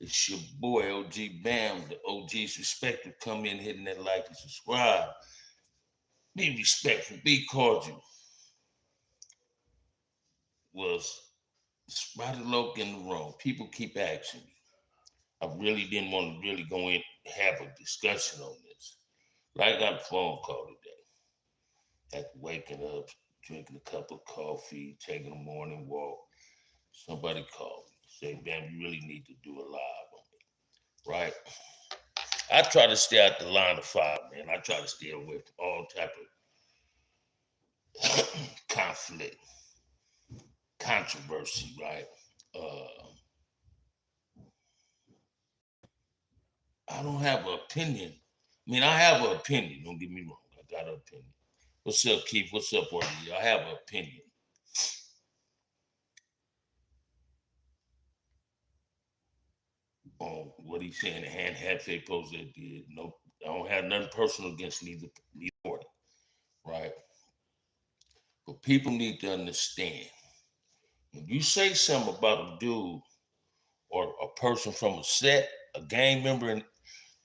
It's your boy OG Bam, the OG's respected. Come in hitting that like and subscribe. Be respectful, be cordial. Was Spider Loke in the room? People keep asking me. I really didn't want to really go in have a discussion on this. But I got a phone call today. After waking up, drinking a cup of coffee, taking a morning walk, somebody called me. Say, "Bam, you really need to do a live on me." Right? I try to stay out the line of fire, man. I try to stay away from all type of conflict, controversy, right? Uh, I don't have an opinion. I mean, I have an opinion. Don't get me wrong. I got an opinion. What's up, Keith? What's up, RD? I have an opinion on what he's saying. The hand had fake post that did. No, I don't have nothing personal against neither party, right? But people need to understand when you say something about a dude or a person from a set, a gang member, and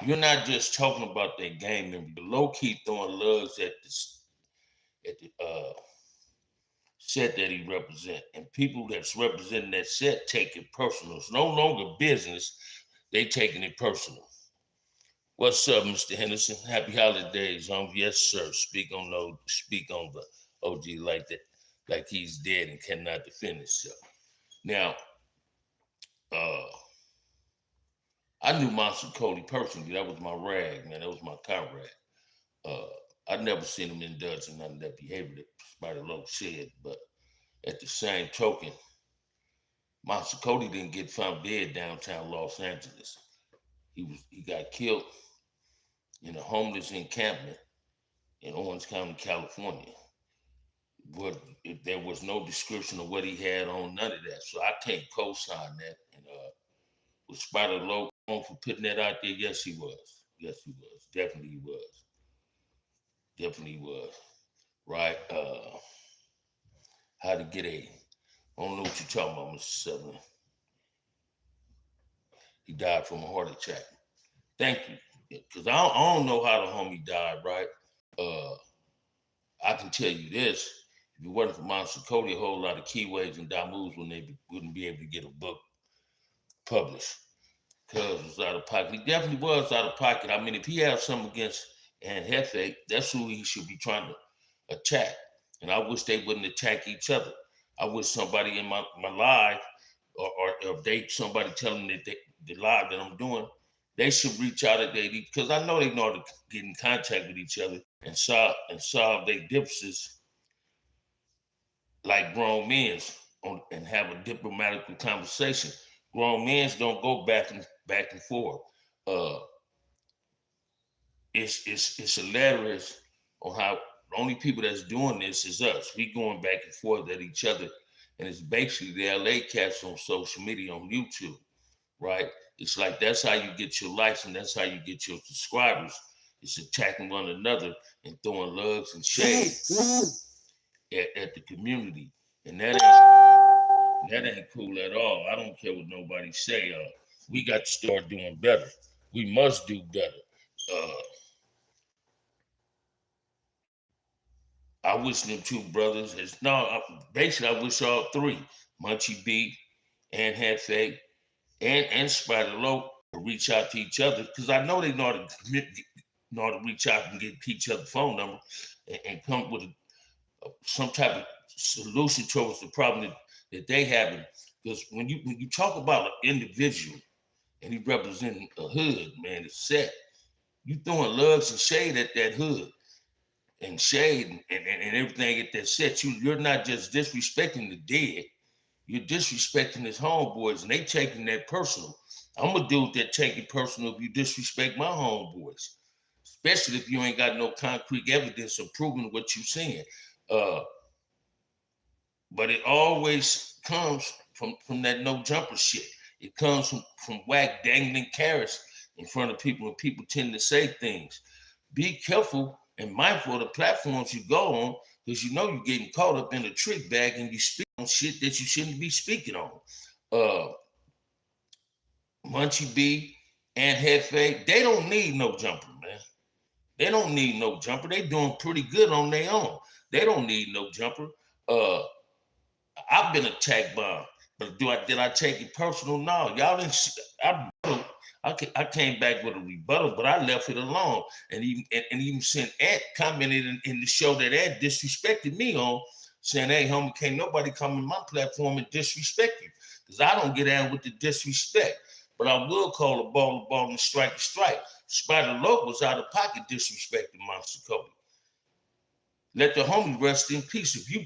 you're not just talking about that gang member. You're low key throwing lugs at the set that he represent, and people that's representing that set take it personal. It's no longer business; they taking it personal. What's up, Mr. Henderson? Happy holidays, yes, sir. Speak on the OG like that, like he's dead and cannot defend himself. Now, uh, I knew Monster Cody personally. That was my rag, man. That was my comrade. Uh, I'd never seen him indulge in none of that behavior that Spider Loke said, but at the same token, Monster Cody didn't get found dead downtown Los Angeles. He got killed in a homeless encampment in Orange County, California. But there was no description of what he had on, none of that. So I can't co-sign that. And was Spider Loke on for putting that out there? Yes, he was. Yes, he was. Definitely he was. Definitely he was. Right? How to get a I don't know what you're talking about, Mr. Sutherland. He died from a heart attack. Thank you. Because I don't know how the homie died, right? Uh, I can tell you this. If it wasn't for Monster Cody, a whole lot of Keyways and Damus wouldn't be able to get a book published. Cuz was out of pocket. He definitely was out of pocket. I mean, if he had something against Anne Hefe, that's who he should be trying to attack. And I wish they wouldn't attack each other. I wish somebody in my live or if they somebody telling them that the live that I'm doing, they should reach out at they because I know they know how to get in contact with each other and solve their differences like grown men and have a diplomatic conversation. Grown men don't go back and forth. Uh, it's hilarious on how the only people that's doing this is us. We going back and forth at each other, and it's basically the LA cats on social media on YouTube, right? It's like that's how you get your likes and that's how you get your subscribers. It's attacking one another and throwing lugs and shade at the community, and that ain't cool at all. I don't care what nobody say. We got to start doing better. We must do better. Uh, I wish them two brothers is no. Basically, I wish all three, Munchie B, and Hefe, and Spider Loke, reach out to each other because I know they know how to reach out and get each other's phone number and come up with some type of solution towards the problem that they having. Because when you talk about an individual and he representing a hood, man, it's set. You throwing lugs and shade at that hood and shade and everything at that set. You're not just disrespecting the dead, you're disrespecting his homeboys, and they taking that personal. I'm a dude that take it personal if you disrespect my homeboys, especially if you ain't got no concrete evidence of proving what you're saying. Uh, but it always comes from that no jumper shit. It comes from whack dangling carrots in front of people, and people tend to say things. Be careful and mindful of the platforms you go on, because you know you're getting caught up in a trick bag and you speak on shit that you shouldn't be speaking on. Uh, Munchie B, and Hefe, they don't need no jumper, man. They don't need no jumper. They doing pretty good on their own. They don't need no jumper. I've been attacked by them, but did I take it personal? No, y'all didn't. I came back with a rebuttal, but I left it alone. And even sent Ed commented in the show that Ed disrespected me on, saying, "Hey, homie, can't nobody come in my platform and disrespect you, because I don't get down with the disrespect. But I will call a ball, and strike a strike." Spider Loc was out of pocket disrespecting Monster Cody. Let the homie rest in peace. If you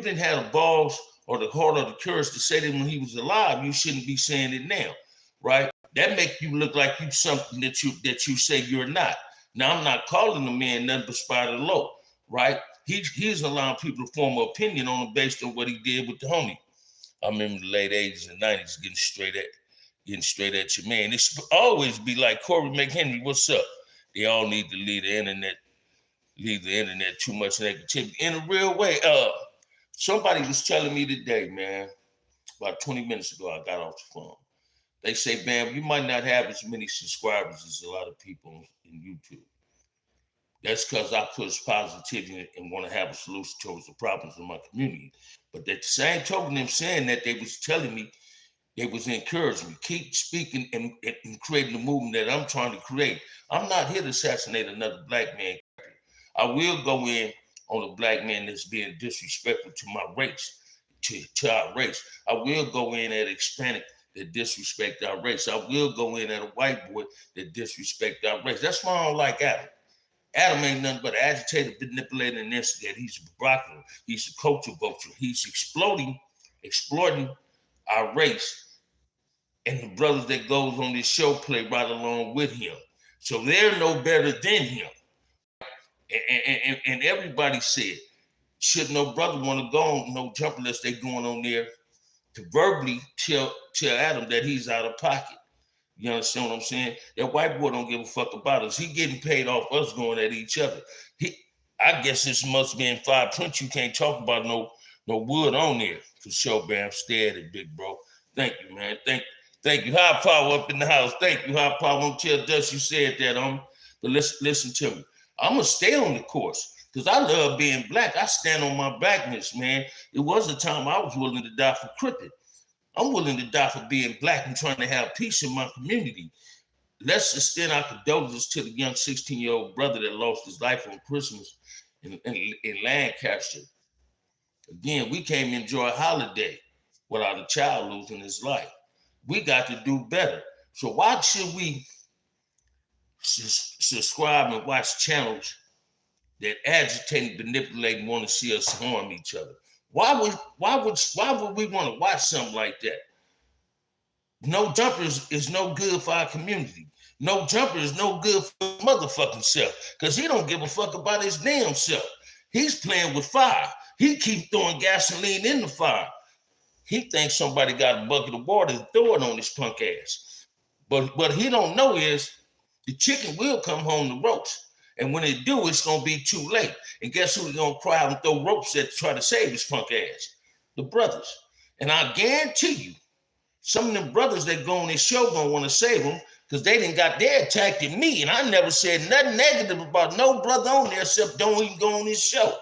didn't have the balls or the heart or the courage to say that when he was alive, you shouldn't be saying it now, right? That make you look like you something that you say you're not. Now, I'm not calling the man nothing but Spider Loc, right? He's allowing people to form an opinion on him based on what he did with the homie. I remember the late 80s and 90s getting straight at your man. It should always be like, Corey McHenry, what's up? They all need to leave the internet too much negativity in a real way. Somebody was telling me today, man, about 20 minutes ago, I got off the phone. They say, "Bam, you might not have as many subscribers as a lot of people in YouTube. That's because I push positivity and want to have a solution towards the problems in my community." But at the same token, them saying that, they was telling me, they was encouraging me, keep speaking and creating the movement that I'm trying to create. I'm not here to assassinate another black man. I will go in on a black man that's being disrespectful to my race, to our race. I will go in at Hispanic that disrespect our race. I will go in at a white boy that disrespect our race. That's why I don't like Adam. Adam ain't nothing but an agitator, manipulator, and instigator. He's a provocateur. He's a culture vulture. He's exploiting our race. And the brothers that goes on this show play right along with him. So they're no better than him. And everybody said, should no brother want to go on no jumper unless they going on there to verbally tell Adam that he's out of pocket. You understand what I'm saying? That white boy don't give a fuck about us. He getting paid off us going at each other. I guess this must be in fine print. You can't talk about no wood on there. For sure, Bam. Stay at it, big bro. Thank you, man. Thank you. High power up in the house. Thank you, high power. Don't tell Dust you said that, But listen to me. I'm going to stay on the course because I love being black. I stand on my blackness, man. It was a time I was willing to die for cricket. I'm willing to die for being black and trying to have peace in my community. Let's extend our condolences to the young 16-year-old brother that lost his life on Christmas in Lancaster. Again, we can't enjoy a holiday without a child losing his life. We got to do better. So why should we subscribe and watch channels that agitate and manipulate and want to see us harm each other? Why would we want to watch something like that? No jumper is no good for our community. No jumper is no good for his motherfucking self because he don't give a fuck about his damn self. He's playing with fire. He keeps throwing gasoline in the fire. He thinks somebody got a bucket of water to throw it on his punk ass. But what he don't know is the chicken will come home to roast. And when it do, it's going to be too late. And guess who's going to cry out and throw ropes at to try to save his punk ass? The brothers. And I guarantee you, some of them brothers that go on this show going to want to save them because they didn't got their attack at me. And I never said nothing negative about no brother on there except don't even go on this show,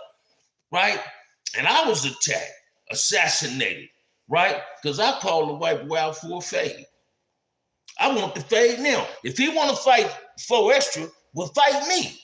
right? And I was attacked, assassinated, right? Because I called the white boy out for a fade. I want the fade now. If he want to fight 4 extra, well, fight me.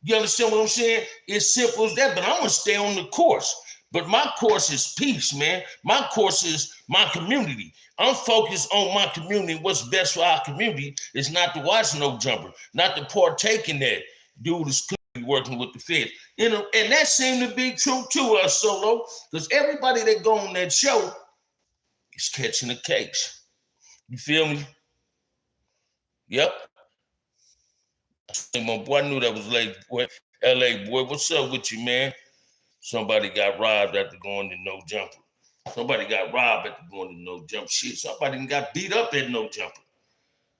You understand what I'm saying? It's simple as that, but I'm going to stay on the course. But my course is peace, man. My course is my community. I'm focused on my community. What's best for our community is not to watch no jumper, not to partake in that. Dude is clearly working with the feds. You know, and that seemed to be true to us, Solo, because everybody that go on that show is catching a case. You feel me? Yep. My boy, I knew that was late, boy. LA boy, what's up with you, man? Somebody got robbed after going to no jumper. Somebody got robbed after going to no jumper. Shit, somebody got beat up at no jumper.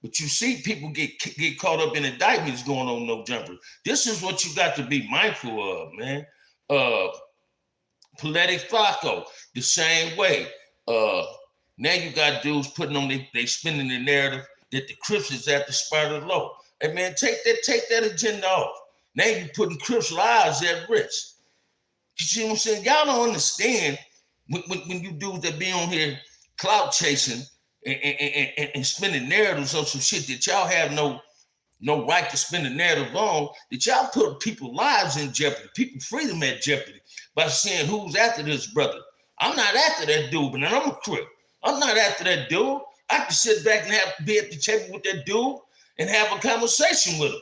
But you see people get caught up in indictments going on no jumper. This is what you got to be mindful of, man. Poetic Flacco, the same way. Now you got dudes putting on, they spinning the narrative that the Crips is at the Spider Low. Hey man, take that agenda off. Now you're putting Crips' lives at risk. You see what I'm saying? Y'all don't understand when you dudes that be on here clout chasing and spinning narratives on some shit that y'all have no right to spin the narrative on, that y'all put people's lives in jeopardy, people's freedom at jeopardy by saying who's after this brother. I'm not after that dude, but I'm a Crip. I'm not after that dude. I can sit back and be at the table with that dude and have a conversation with him,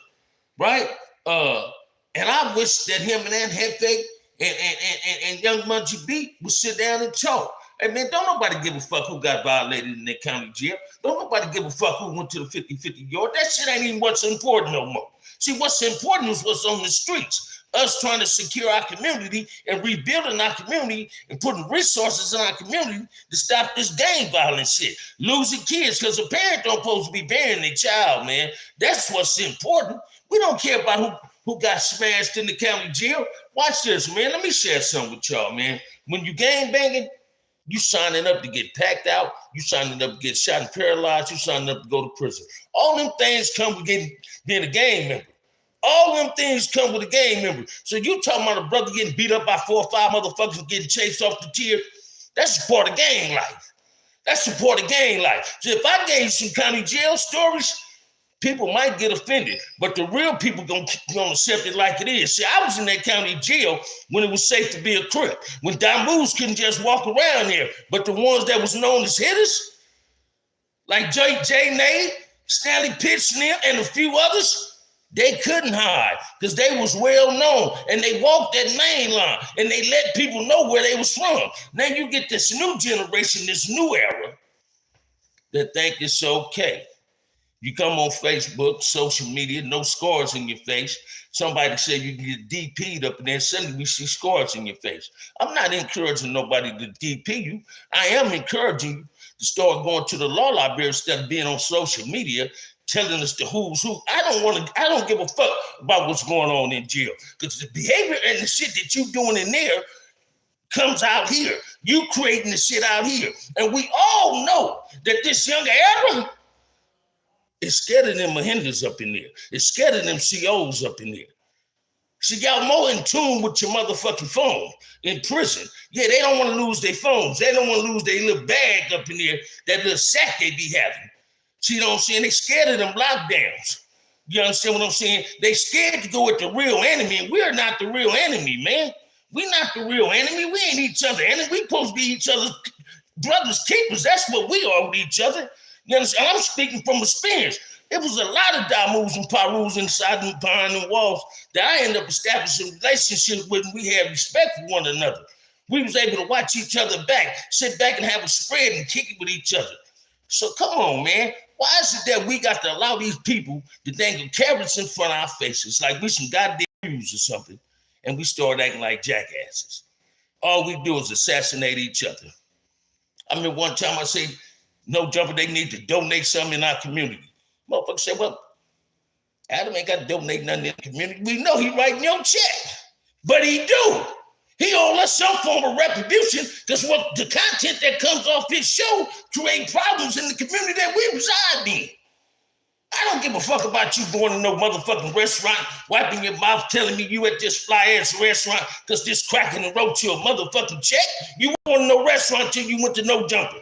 right? And I wish that him and that Hefe and Young Munchie B would sit down and talk. Hey man, don't nobody give a fuck who got violated in that county jail. Don't nobody give a fuck who went to the 50-50 yard. That shit ain't even what's important no more. See, what's important is what's on the streets. Us trying to secure our community and rebuilding our community and putting resources in our community to stop this gang violence shit. Losing kids because a parent don't supposed to be burying their child, man. That's what's important. We don't care about who got smashed in the county jail. Watch this, man. Let me share something with y'all, man. When you gang banging, you signing up to get packed out. You signing up to get shot and paralyzed. You signing up to go to prison. All them things come with being a gang member. All them things come with a gang member. So you talking about a brother getting beat up by 4 or 5 motherfuckers getting chased off the tier? That's a part of gang life. That's a part of gang life. So if I gave some county jail stories, people might get offended, but the real people gonna accept it like it is. See, I was in that county jail when it was safe to be a Crip, when Damoos couldn't just walk around there, but the ones that was known as hitters, like Jay Nade, Stanley Pittsnell, and a few others, they couldn't hide because they was well known and they walked that main line and they let people know where they was from. Now you get this new generation, this new era that think it's okay. You come on Facebook, social media, no scars in your face. Somebody said you can get DP'd up and then suddenly we see scars in your face. I'm not encouraging nobody to DP you. I am encouraging you to start going to the law library instead of being on social media telling us the who's who. I don't give a fuck about what's going on in jail because the behavior and the shit that you doing in there comes out here. You creating the shit out here. And we all know that this younger era is scared of them Mahindras up in there. It's scared of them COs up in there. See, y'all more in tune with your motherfucking phone in prison. Yeah, they don't want to lose their phones. They don't want to lose their little bag up in there, that little sack they be having. See what I'm saying? They scared of them lockdowns. You understand what I'm saying? They scared to go at the real enemy, and we're not the real enemy, man. We're not the real enemy. We ain't each other enemy. We supposed to be each other's brothers' keepers. That's what we are with each other. You understand? I'm speaking from experience. It was a lot of Damoos and Parus inside and behind the walls that I ended up establishing relationships with, and we had respect for one another. We was able to watch each other back, sit back and have a spread and kick it with each other. So come on, man. Why is it that we got to allow these people to dangle carrots in front of our faces like we some goddamn Jews or something, and we start acting like jackasses? All we do is assassinate each other. I mean, one time I say, no jumper, they need to donate something in our community. Motherfucker said, well, Adam ain't got to donate nothing in the community. We know he writing your check, but he do. He owes us some form of retribution because what the content that comes off his show create problems in the community that we reside in. I don't give a fuck about you going to no motherfucking restaurant, wiping your mouth, telling me you at this fly-ass restaurant because this cracking and wrote you a motherfucking check. You weren't in no restaurant till you went to No Jumper.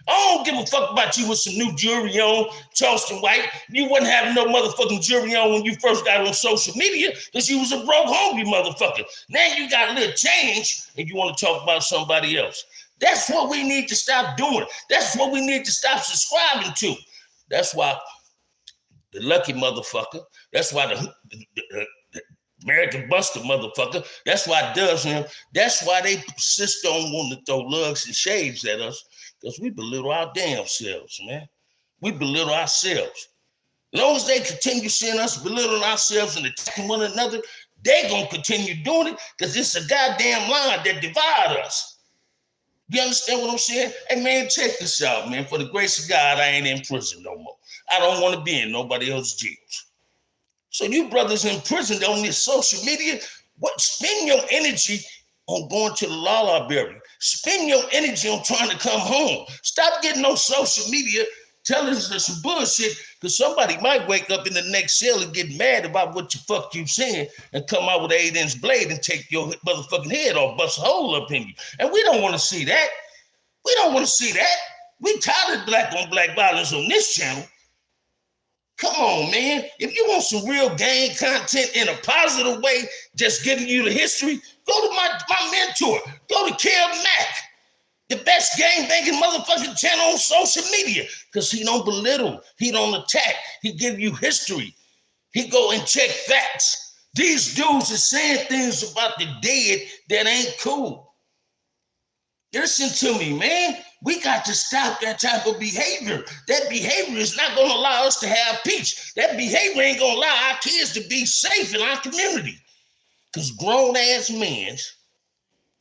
I don't give a fuck about you with some new jewelry on, Charleston White. You wasn't having no motherfucking jewelry on when you first got on social media because you was a broke, hungry motherfucker. Now you got a little change and you want to talk about somebody else. That's what we need to stop doing. That's what we need to stop subscribing to. That's why the lucky motherfucker, that's why the American Buster motherfucker, that's why it does him. That's why they persist on wanting to throw lugs and shades at us. Because we belittle our damn selves, man. We belittle ourselves. As long as they continue seeing us belittling ourselves and attacking one another, they gonna continue doing it because it's a goddamn line that divide us. You understand what I'm saying? Hey, man, check this out, man. For the grace of God, I ain't in prison no more. I don't want to be in nobody else's jails. So you brothers in prison on this social media, spend your energy on going to the law library. Spend your energy on trying to come home. Stop getting on social media Tell us there's some bullshit, because somebody might wake up in the next cell and get mad about what the fuck you saying and come out with an 8-inch blade and take your motherfucking head off, bust a hole up in you. And we don't want to see that. We don't want to see that. We tired of black on black violence on this channel. Come on, man. If you want some real gang content in a positive way, just giving you the history, go to my mentor. Go to Kev Mack, the best gang banging motherfucking channel on social media, because he don't belittle, he don't attack, he give you history. He go and check facts. These dudes are saying things about the dead that ain't cool. Listen to me, man. We got to stop that type of behavior. That behavior is not going to allow us to have peace. That behavior ain't going to allow our kids to be safe in our community. Because grown-ass men,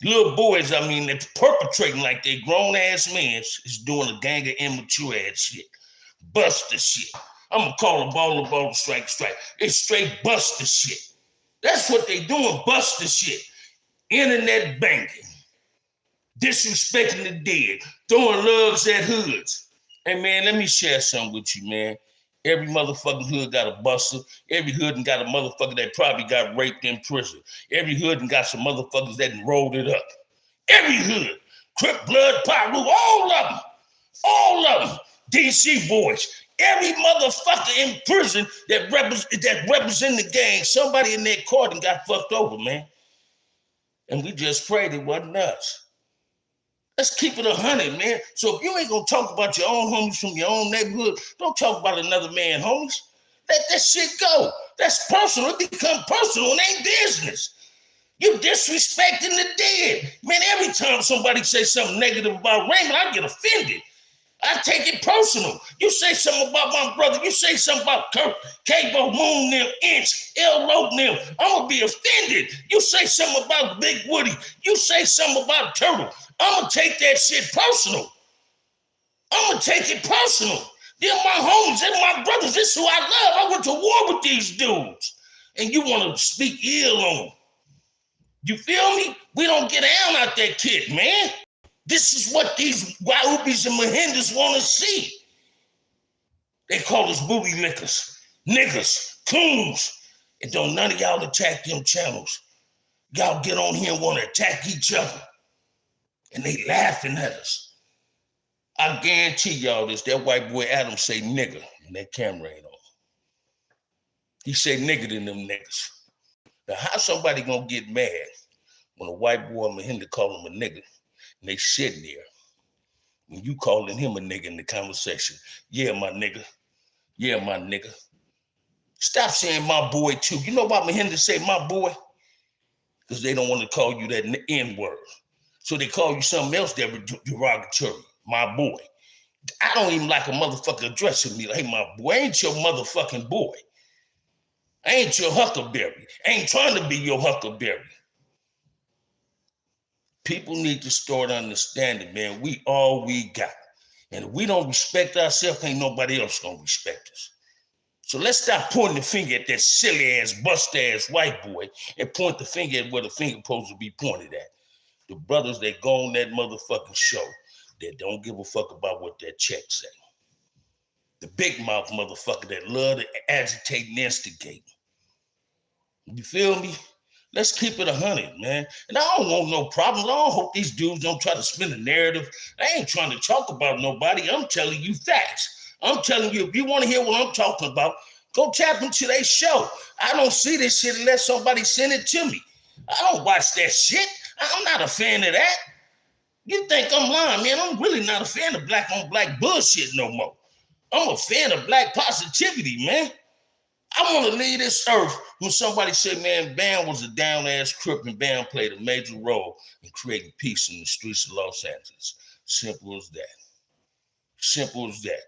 little boys, that's perpetrating like they grown-ass men is doing a gang of immature-ass shit. Buster shit. I'm going to call a ball, strike. It's straight buster shit. That's what they doing, buster shit. Internet banging. Disrespecting the dead, throwing lugs at hoods. Hey, man, let me share something with you, man. Every motherfucking hood got a buster. Every hood got a motherfucker that probably got raped in prison. Every hood got some motherfuckers that rolled it up. Every hood. Crip, Blood, Pyru, all of them. DC boys. Every motherfucker in prison that represent the gang, somebody in that court and got fucked over, man. And we just prayed it wasn't us. Let's keep it 100, man. So if you ain't gonna talk about your own homies from your own neighborhood, don't talk about another man's homies. Let that shit go. That's personal. It become personal. It ain't business. You disrespecting the dead. Man, every time somebody say something negative about Raymond, I get offended. I take it personal. You say something about my brother, you say something about Kirk, K-Bo, Moon, them, Inch, L-Lope, them, I'm gonna be offended. You say something about Big Woody, you say something about Turtle, I'm gonna take that shit personal. I'm gonna take it personal. They're my homies, they're my brothers, this is who I love. I went to war with these dudes. And you wanna speak ill on them. You feel me? We don't get down out that kid, man. This is what these Wahubis and Mahindas want to see. They call us booty lickers, niggas, coons. And don't none of y'all attack them channels. Y'all get on here and want to attack each other. And they laughing at us. I guarantee y'all this, that white boy Adam say nigga, and that camera ain't on. He say nigga to them niggas. Now how somebody gonna get mad when a white boy Mahinda call him a nigga? And they sitting there. When you calling him a nigga in the conversation, yeah, my nigga. Yeah, my nigga. Stop saying my boy too. You know why Mahinda say my boy? Because they don't want to call you that N-word. So they call you something else that derogatory. My boy. I don't even like a motherfucker addressing me like, hey, my boy, I ain't your motherfucking boy. I ain't your huckleberry. I ain't trying to be your huckleberry. People need to start understanding, man, we all we got. And if we don't respect ourselves, ain't nobody else gonna respect us. So let's stop pointing the finger at that silly ass, bust ass white boy and point the finger at where the finger supposed to be pointed at. The brothers that go on that motherfucking show that don't give a fuck about what that check say. The big mouth motherfucker that love to agitate and instigate. You feel me? Let's keep it 100, man. And I don't want no problems. I don't hope these dudes don't try to spin a narrative. I ain't trying to talk about nobody. I'm telling you facts. I'm telling you, if you want to hear what I'm talking about, go tap into their show. I don't see this shit unless somebody send it to me. I don't watch that shit. I'm not a fan of that. You think I'm lying, man. I'm really not a fan of black on black bullshit no more. I'm a fan of black positivity, man. I want to leave this earth when somebody say, man, Bam was a down-ass crip and Bam played a major role in creating peace in the streets of Los Angeles. Simple as that. Simple as that.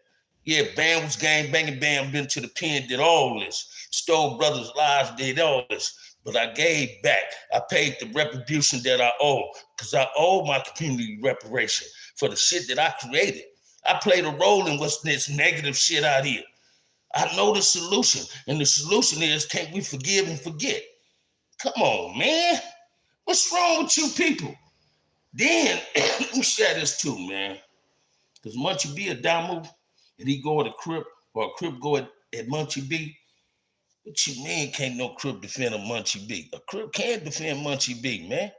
Yeah, Bam was gang banging, Bam been to the pen, did all this. Stole brothers' lives, did all this. But I gave back. I paid the retribution that I owe because I owe my community reparation for the shit that I created. I played a role in what's this negative shit out here. I know the solution, and the solution is, can't we forgive and forget? Come on, man. What's wrong with you people? Then, let me share this too, man. Because Munchie B. Adamu, and he go at a Crip or a Crip go at Munchie B, what you mean can't no Crip defend a Munchie B? A Crip can't defend Munchie B, man.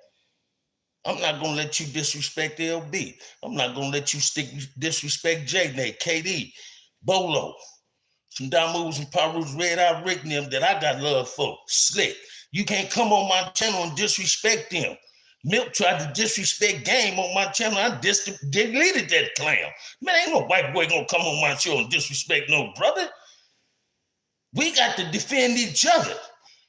I'm not gonna let you disrespect LB. I'm not gonna let you disrespect J-Nate, KD, Bolo, some Damus and Parus, Red Eye Rick and them that I got love for. Slick. You can't come on my channel and disrespect them. Milk tried to disrespect Game on my channel. I deleted that clown. Man, ain't no white boy gonna come on my show and disrespect no brother. We got to defend each other.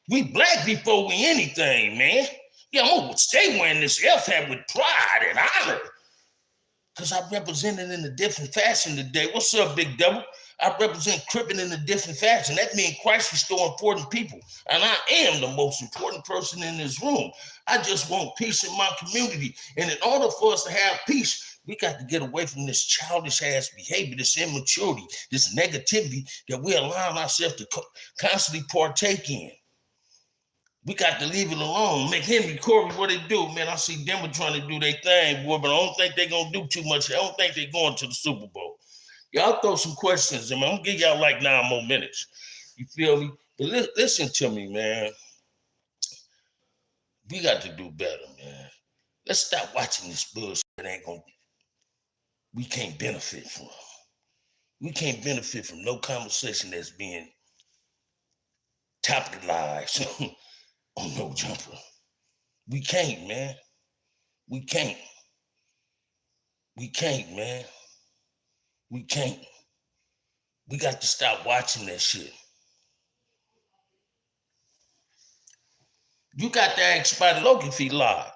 We black before we anything, man. Yeah, I'm gonna stay wearing this F hat with pride and honor. Because I represented in a different fashion today. What's up, Big Devil? I represent Crippin' in a different fashion. That means Christ restore important people. And I am the most important person in this room. I just want peace in my community. And in order for us to have peace, we got to get away from this childish ass behavior, this immaturity, this negativity that we're allowing ourselves to constantly partake in. We got to leave it alone. McHenry, Corey, what they do, man? I see Denver trying to do their thing, boy, but I don't think they're going to do too much. I don't think they're going to the Super Bowl. Y'all throw some questions in. I'm going to give y'all like 9 more minutes. You feel me? But listen to me, man. We got to do better, man. Let's stop watching this bullshit that we can't benefit from. We can't benefit from no conversation that's being topicalized on No Jumper. We can't, man. We can't. We can't, man. We can't. We got to stop watching that shit. You got to ask Spider Loki if he lied.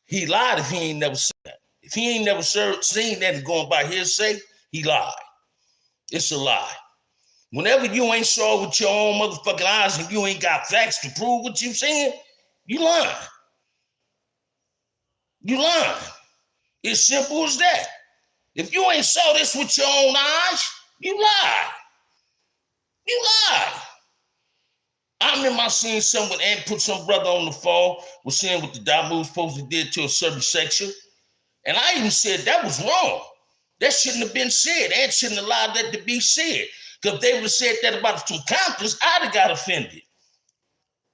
He lied if he ain't never seen that. If he ain't never seen that and going by hearsay, he lied. It's a lie. Whenever you ain't saw with your own motherfucking eyes and you ain't got facts to prove what you saying, you lying. You lying. It's simple as that. If you ain't saw this with your own eyes, you lie. You lie. I remember I seen someone and put some brother on the phone, was saying what the Damu supposed to did to a certain section. And I even said that was wrong. That shouldn't have been said. Ant shouldn't allow that to be said. Because if they would have said that about some Comptons, I'd have got offended.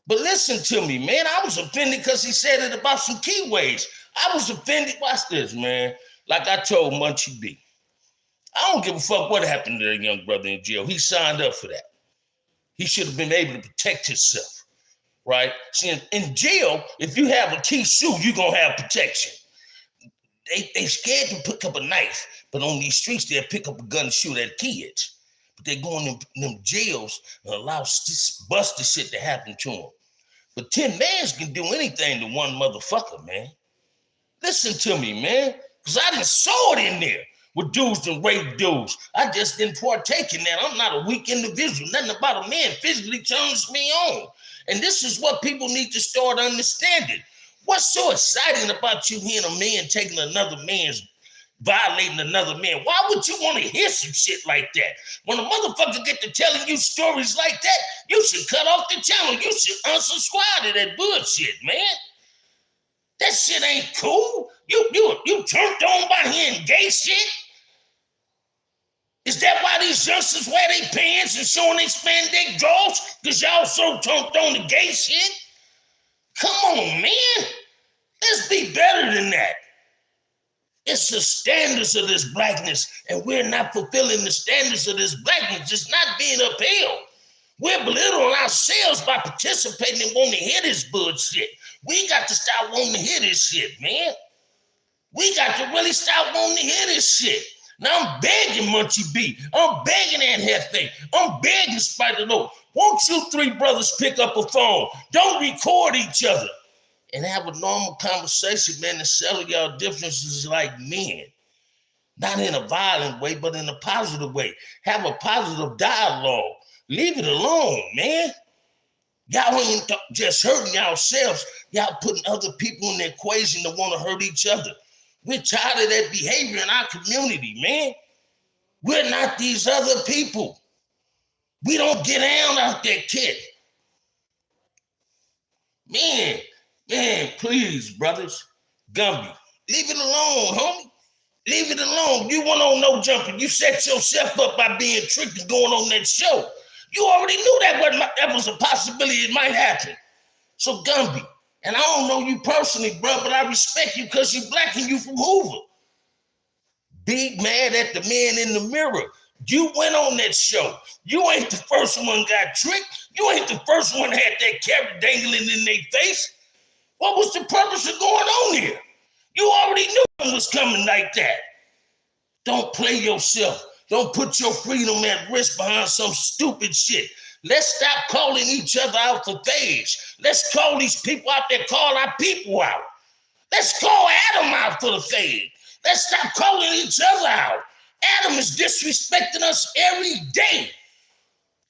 But listen to me, man. I was offended because he said it about some keyways. I was offended. Watch this, man. Like I told Munchie B. I don't give a fuck what happened to that young brother in jail. He signed up for that. He should have been able to protect himself, right? See, in jail, if you have a key shoe, you're going to have protection. They scared to pick up a knife, but on these streets, they'll pick up a gun and shoot at kids. But they go in them jails and allow busted shit to happen to them. But 10 mans can do anything to one motherfucker, man. Listen to me, man, because I done saw it in there with dudes and rape dudes. I just didn't partake in that. I'm not a weak individual. Nothing about a man physically turns me on. And this is what people need to start understanding. What's so exciting about you hearing a man taking another man's, violating another man? Why would you want to hear some shit like that? When a motherfucker get to telling you stories like that, you should cut off the channel. You should unsubscribe to that bullshit, man. That shit ain't cool. You turned on by hearing gay shit? Is that why these youngsters wear their pants and showing they spandex drawers? Because y'all so turned on the gay shit? Come on, man. Let's be better than that. It's the standards of this blackness, and we're not fulfilling the standards of this blackness. It's not being upheld. We're belittling ourselves by participating and wanting to hear this bullshit. We got to stop wanting to hear this shit, man. We got to really stop wanting to hear this shit. Now I'm begging Munchie B. I'm begging Aunt Hefe. I'm begging Spider Low. Won't you 3 brothers pick up a phone? Don't record each other. And have a normal conversation, man, and settle y'all differences like men. Not in a violent way, but in a positive way. Have a positive dialogue. Leave it alone, man. Y'all ain't just hurting yourselves. Y'all putting other people in the equation that want to hurt each other. We're tired of that behavior in our community, man. We're not these other people. We don't get down out there, kid. Man, please, brothers. Gumby, leave it alone, homie. Leave it alone. You went on No Jumping. You set yourself up by being tricked and going on that show. You already knew that was a possibility it might happen. So Gumby, and I don't know you personally, bro, but I respect you because you're black and you from Hoover. Big mad at the man in the mirror. You went on that show. You ain't the first one got tricked. You ain't the first one had that carrot dangling in their face. What was the purpose of going on here? You already knew it was coming like that. Don't play yourself. Don't put your freedom at risk behind some stupid shit. Let's stop calling each other out for phase. Let's call these people out there, call our people out. Let's call Adam out for the fade. Let's stop calling each other out. Adam is disrespecting us every day.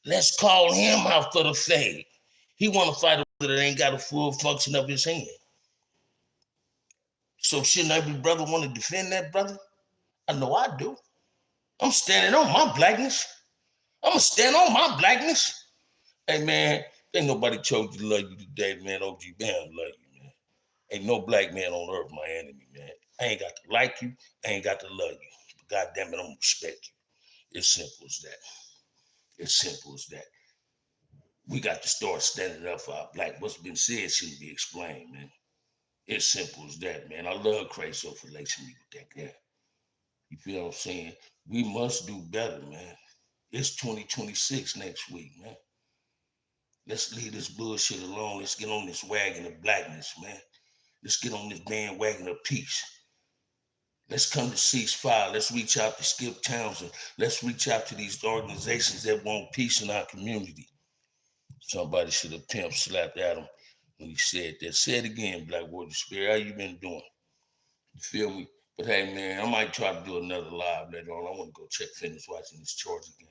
Let's call him out for the fade. He want to fight a brother that ain't got a full function of his hand. So shouldn't every brother want to defend that brother? I know I do. I'm standing on my blackness. I'm going to stand on my blackness. Hey, man, ain't nobody chose to love you today, man. OG Bam love you, man. Ain't no black man on earth my enemy, man. I ain't got to like you. I ain't got to love you. But God damn it, I'm going to respect you. It's simple as that. It's simple as that. We got to start standing up for our black. What's been said shouldn't be explained, man. It's simple as that, man. I love Crazy for lacing me with that guy. You feel what I'm saying? We must do better, man. It's 2026 next week, man. Let's leave this bullshit alone. Let's get on this wagon of blackness, man. Let's get on this bandwagon of peace. Let's come to ceasefire. Let's reach out to Skip Townsend. Let's reach out to these organizations that want peace in our community. Somebody should have pimp slapped at him when he said that. Say it again, Black Warrior Spirit. How you been doing? You feel me? But hey, man, I might try to do another live later on. I want to go finish watching this Georgia game.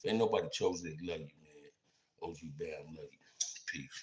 If ain't nobody chose it, love you, man. OG Bam, love you. Peace.